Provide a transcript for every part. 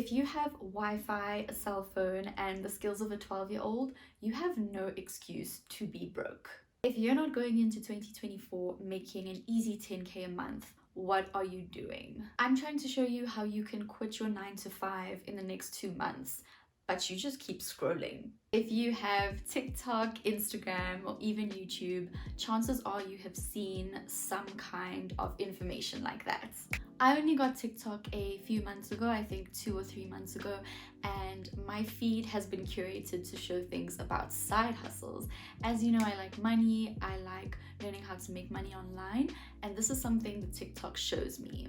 If you have Wi-Fi, a cell phone, and the skills of a 12-year-old, you have no excuse to be broke. If you're not going into 2024 making an easy 10K a month, what are you doing? I'm trying to show you how you can quit your 9 to 5 in the next 2 months, but you just keep scrolling. If you have TikTok, Instagram, or even YouTube, chances are you have seen some kind of information like that. I only got TikTok a few months ago, I think 2 or 3 months ago, and my feed has been curated to show things about side hustles. As you know, I like money, I like learning how to make money online, and this is something that TikTok shows me.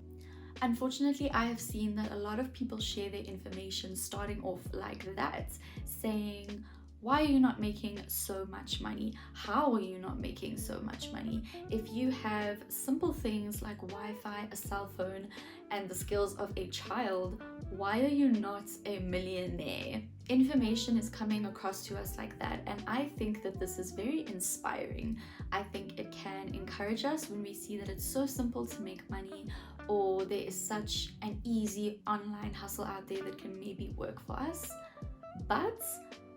Unfortunately, I have seen that a lot of people share their information starting off like that, saying, why are you not making so much money? How are you not making so much money? If you have simple things like Wi-Fi, a cell phone, and the skills of a child, why are you not a millionaire? Information is coming across to us like that, and I think that this is very inspiring. I think it can encourage us when we see that it's so simple to make money, or there is such an easy online hustle out there that can maybe work for us. But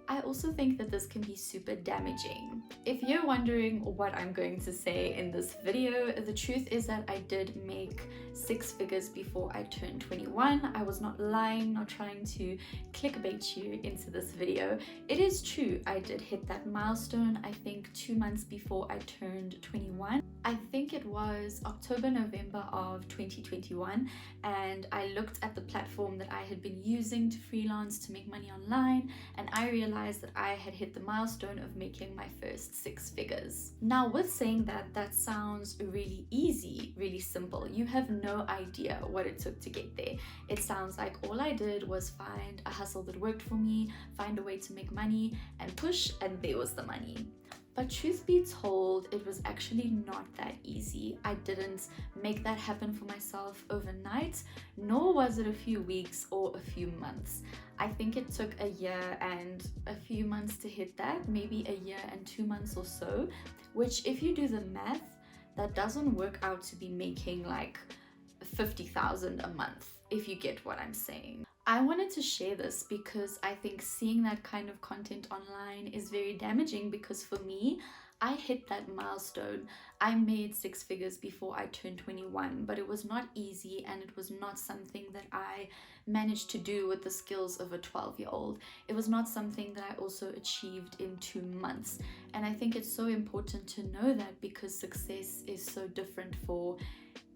I also think that this can be super damaging. If you're wondering what I'm going to say in this video, the truth is that I did make 6 figures before I turned 21. I was not lying, not trying to clickbait you into this video. It is true, I did hit that milestone, I think 2 months before I turned 21. I think it was October, November of 2021, and I looked at the platform that I had been using to freelance to make money online, and I realized that I had hit the milestone of making my first 6 figures. Now, with saying that, that sounds really easy, really simple. You have no idea what it took to get there. It sounds like all I did was find a hustle that worked for me, find a way to make money, and push, and there was the money. But truth be told, it was actually not that easy. I didn't make that happen for myself overnight, nor was it a few weeks or a few months. I think it took a year and a few months to hit that, maybe a year and 2 months or so, which if you do the math, that doesn't work out to be making like 50,000 a month, if you get what I'm saying. I wanted to share this because I think seeing that kind of content online is very damaging, because for me, I hit that milestone. I made 6 figures before I turned 21, but it was not easy, and it was not something that I managed to do with the skills of a 12-year-old. It was not something that I also achieved in 2 months. And I think it's so important to know that, because success is so different for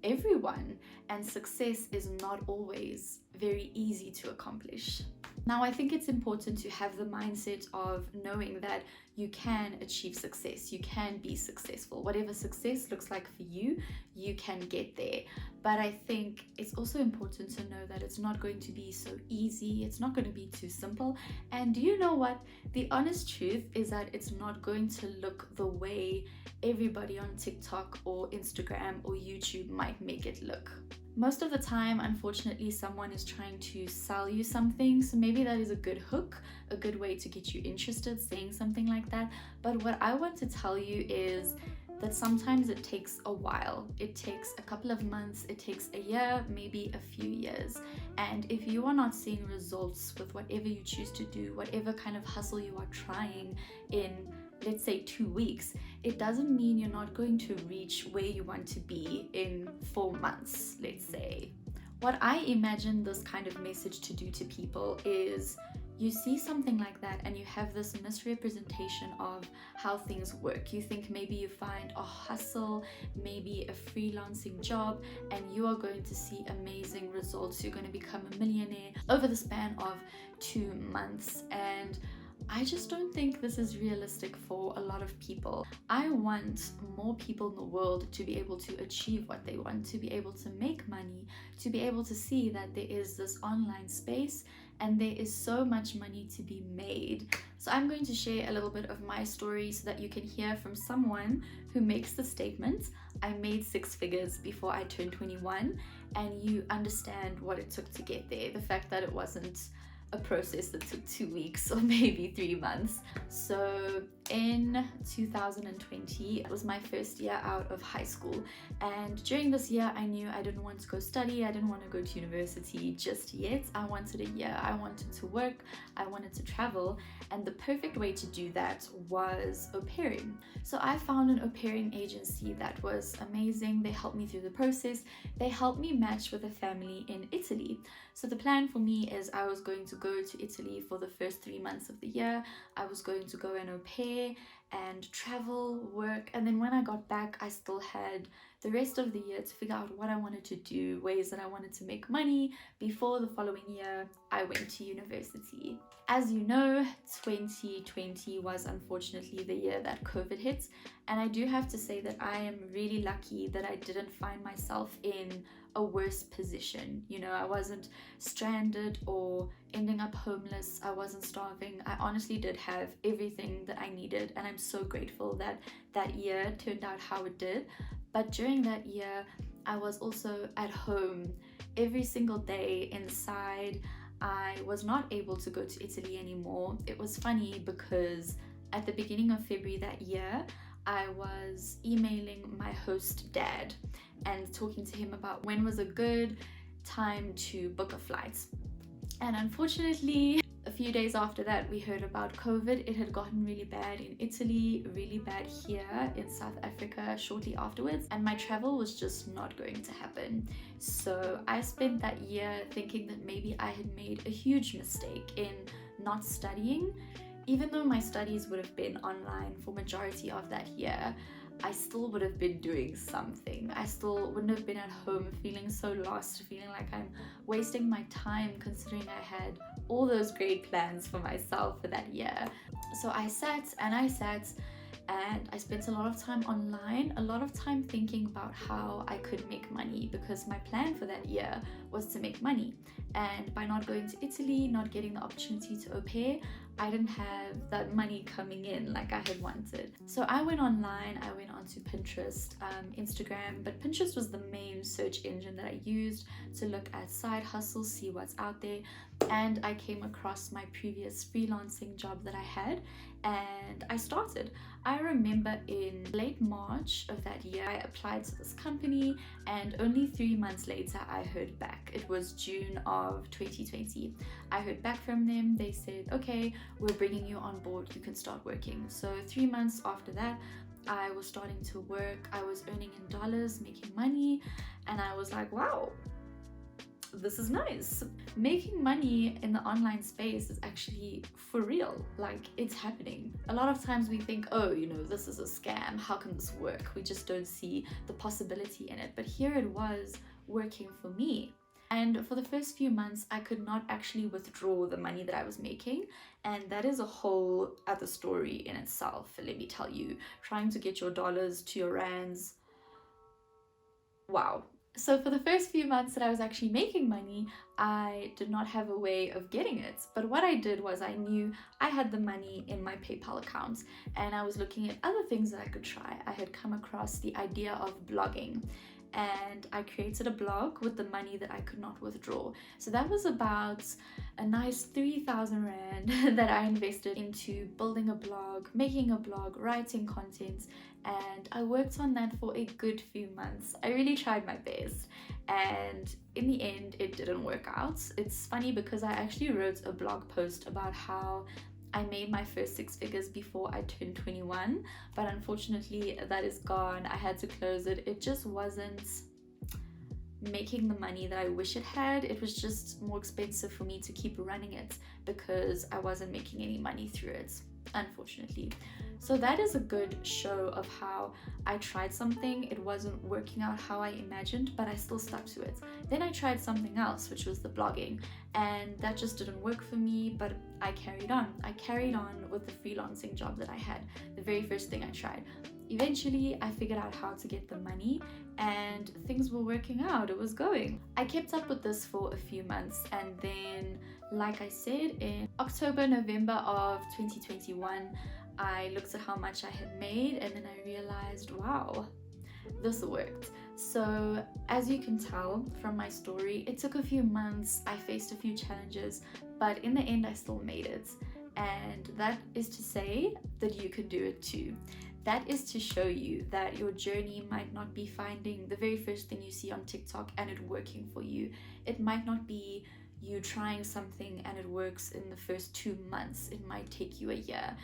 everyone, and success is not always very easy to accomplish. Now, I think it's important to have the mindset of knowing that you can achieve success, you can be successful. Whatever success looks like for you, you can get there. But I think it's also important to know that it's not going to be so easy, it's not going to be too simple. And do you know what? The honest truth is that it's not going to look the way everybody on TikTok or Instagram or YouTube might make it look. Most of the time, unfortunately, someone is trying to sell you something, so maybe that is a good hook, a good way to get you interested, saying something like that. But what I want to tell you is that sometimes it takes a while. It takes a couple of months, it takes a year, maybe a few years. And if you are not seeing results with whatever you choose to do, whatever kind of hustle you are trying in, let's say 2 weeks, it doesn't mean you're not going to reach where you want to be in 4 months, let's say. What I imagine this kind of message to do to people is, you see something like that and you have this misrepresentation of how things work. You think maybe you find a hustle, maybe a freelancing job, and you are going to see amazing results. You're going to become a millionaire over the span of 2 months. And I just don't think this is realistic for a lot of people. I want more people in the world to be able to achieve what they want, to be able to make money, to be able to see that there is this online space and there is so much money to be made. So I'm going to share a little bit of my story so that you can hear from someone who makes the statement, I made 6 figures before I turned 21, and you understand what it took to get there. The fact that it wasn't a process that took 2 weeks or maybe 3 months. So in 2020, it was my first year out of high school, and during this year I knew I didn't want to go study, I didn't want to go to university just yet. I wanted a year, I wanted to work, I wanted to travel, and the perfect way to do that was au pairing. So I found an au pairing agency that was amazing. They helped me through the process. They helped me match with a family in Italy. So the plan for me is I was going to go to Italy for the first 3 months of the year. I was going to go and au pair and travel, work, and then when I got back, I still had the rest of the year to figure out what I wanted to do, ways that I wanted to make money before the following year I went to university. As you know, 2020 was unfortunately the year that COVID hit, and I do have to say that I am really lucky that I didn't find myself in a worse position. You know, I wasn't stranded or ending up homeless, I wasn't starving. I honestly did have everything that I needed, and I'm so grateful that that year turned out how it did. But during that year, I was also at home every single day inside. I was not able to go to Italy anymore. It was funny because at the beginning of February that year, I was emailing my host dad and talking to him about when was a good time to book a flight. And unfortunately, a few days after that, we heard about COVID. It had gotten really bad in Italy, really bad here in South Africa shortly afterwards, and my travel was just not going to happen. So I spent that year thinking that maybe I had made a huge mistake in not studying. Even though my studies would have been online for majority of that year, I still would have been doing something. I still wouldn't have been at home feeling so lost, feeling like I'm wasting my time considering I had all those great plans for myself for that year. So I sat and I spent a lot of time online, a lot of time thinking about how I could make money, because my plan for that year was to make money. And by not going to Italy, not getting the opportunity to au pair, I didn't have that money coming in like I had wanted. So I went online, I went onto Pinterest, Instagram, but Pinterest was the main search engine that I used to look at side hustles, see what's out there. And I came across my previous freelancing job that I had, and I started. I remember in late March of that year, I applied to this company, and only 3 months later, I heard back. It was June of 2020. I heard back from them. They said, okay, we're bringing you on board. You can start working. So 3 months after that, I was starting to work. I was earning in dollars, making money, and I was like, wow, this is nice. Making money in the online space is actually for real, like it's happening. A lot of times we think, oh, you know, this is a scam, how can this work? We just don't see the possibility in it. But here it was working for me. And for the first few months, I could not actually withdraw the money that I was making. And that is a whole other story in itself, let me tell you. Trying to get your dollars to your rands. Wow. So for the first few months that I was actually making money, I did not have a way of getting it. But what I did was I knew I had the money in my PayPal account, and I was looking at other things that I could try. I had come across the idea of blogging, and I created a blog with the money that I could not withdraw. So that was about a nice 3,000 Rand that I invested into building a blog, making a blog, writing content, and I worked on that for a good few months. I really tried my best, and in the end it didn't work out. It's funny because I actually wrote a blog post about how I made my first 6 figures before I turned 21, but unfortunately that is gone. I had to close it. It just wasn't making the money that I wish it had. It was just more expensive for me to keep running it because I wasn't making any money through it, unfortunately. So that is a good show of how I tried something, it wasn't working out how I imagined, but I still stuck to it. Then I tried something else, which was the blogging, and that just didn't work for me, but I carried on. I carried on with the freelancing job that I had, the very first thing I tried. Eventually, I figured out how to get the money, and things were working out. It was going. I kept up with this for a few months, and then, like I said, in October, November of 2021, I looked at how much I had made, and then I realized, wow, this worked. So as you can tell from my story, it took a few months, I faced a few challenges, but in the end I still made it. And that is to say that you can do it too. That is to show you that your journey might not be finding the very first thing you see on TikTok and it working for you. It might not be you trying something and it works in the first 2 months. It might take you a year.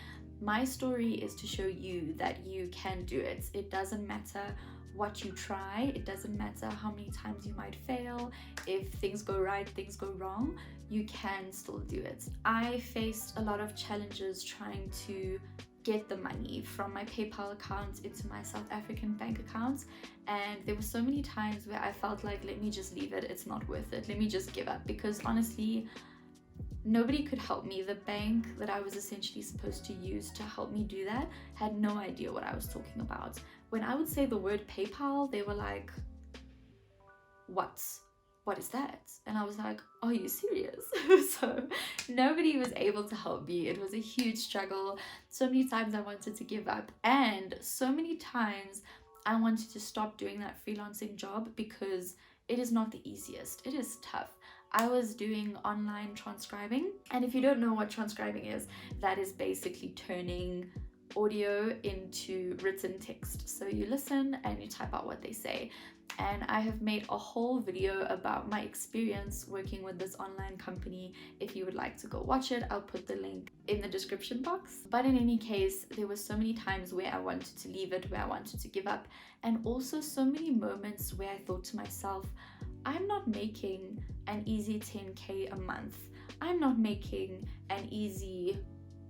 My story is to show you that you can do it. It doesn't matter what you try, it doesn't matter how many times you might fail. If things go right, things go wrong, you can still do it. I faced a lot of challenges trying to get the money from my PayPal account into my South African bank account, and there were so many times where I felt like, let me just leave it, it's not worth it, let me just give up, because honestly nobody could help me. The bank that I was essentially supposed to use to help me do that had no idea what I was talking about. When I would say the word PayPal, they were like, what is that? And I was like, are you serious? So nobody was able to help me. It was a huge struggle. So many times I wanted to give up, and so many times I wanted to stop doing that freelancing job because it is not the easiest. It is tough. I was doing online transcribing, and if you don't know what transcribing is, that is basically turning audio into written text. So you listen and you type out what they say. And I have made a whole video about my experience working with this online company. If you would like to go watch it, I'll put the link in the description box. But in any case, there were so many times where I wanted to leave it, where I wanted to give up, and also so many moments where I thought to myself, I'm not making an easy 10K a month. I'm not making an easy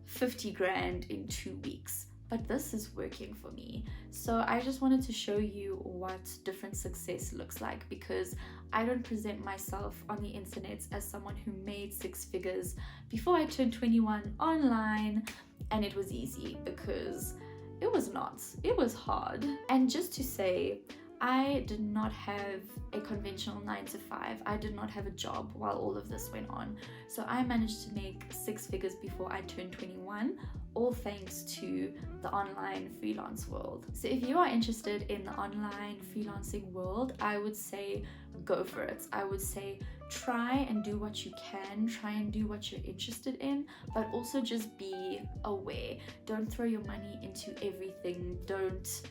50 grand in 2 weeks, but this is working for me. So I just wanted to show you what different success looks like, because I don't present myself on the internet as someone who made 6 figures before I turned 21 online and it was easy, because it was not. It was hard. And just to say, I did not have a conventional 9 to 5. I did not have a job while all of this went on. So I managed to make 6 figures before I turned 21, all thanks to the online freelance world. So if you are interested in the online freelancing world, I would say go for it. I would say try and do what you can, try and do what you're interested in, but also just be aware. Don't throw your money into everything. Don't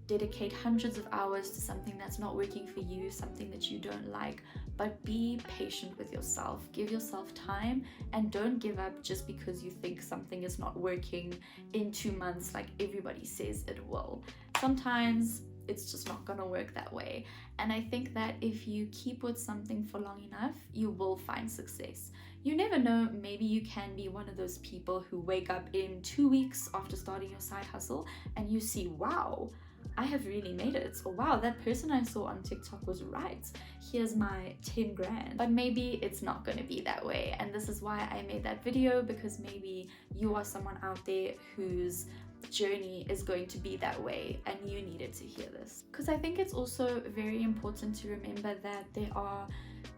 dedicate hundreds of hours to something that's not working for you, something that you don't like, but be patient with yourself. Give yourself time and don't give up just because you think something is not working in 2 months like everybody says it will. Sometimes it's just not gonna work that way. And I think that if you keep with something for long enough, you will find success. You never know, maybe you can be one of those people who wake up in 2 weeks after starting your side hustle and you see, wow, I have really made it. Or wow, that person I saw on TikTok was right. Here's my 10 grand. But maybe it's not going to be that way. And this is why I made that video, because maybe you are someone out there whose journey is going to be that way and you needed to hear this. Because I think it's also very important to remember that there are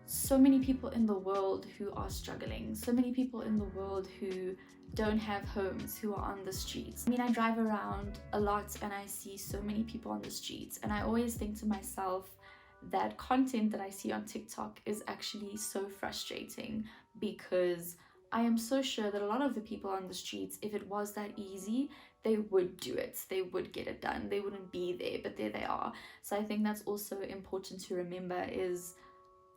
so many people in the world who are struggling, so many people in the world who don't have homes, who are on the streets. I mean, I drive around a lot and I see so many people on the streets, and I always think to myself that content that I see on TikTok is actually so frustrating, because I am so sure that a lot of the people on the streets, if it was that easy, they would do it. They would get it done. They wouldn't be there, but there they are. So I think that's also important to remember, is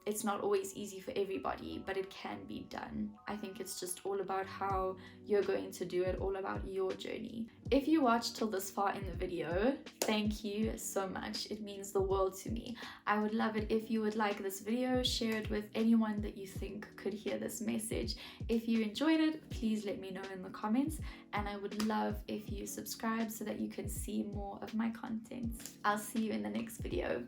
it's not always easy for everybody, but it can be done. I think it's just all about how you're going to do it, all about your journey. If you watched till this far in the video, thank you so much. It means the world to me. I would love it if you would like this video, share it with anyone that you think could hear this message. If you enjoyed it, please let me know in the comments, and I would love if you subscribe so that you can see more of my content. I'll see you in the next video.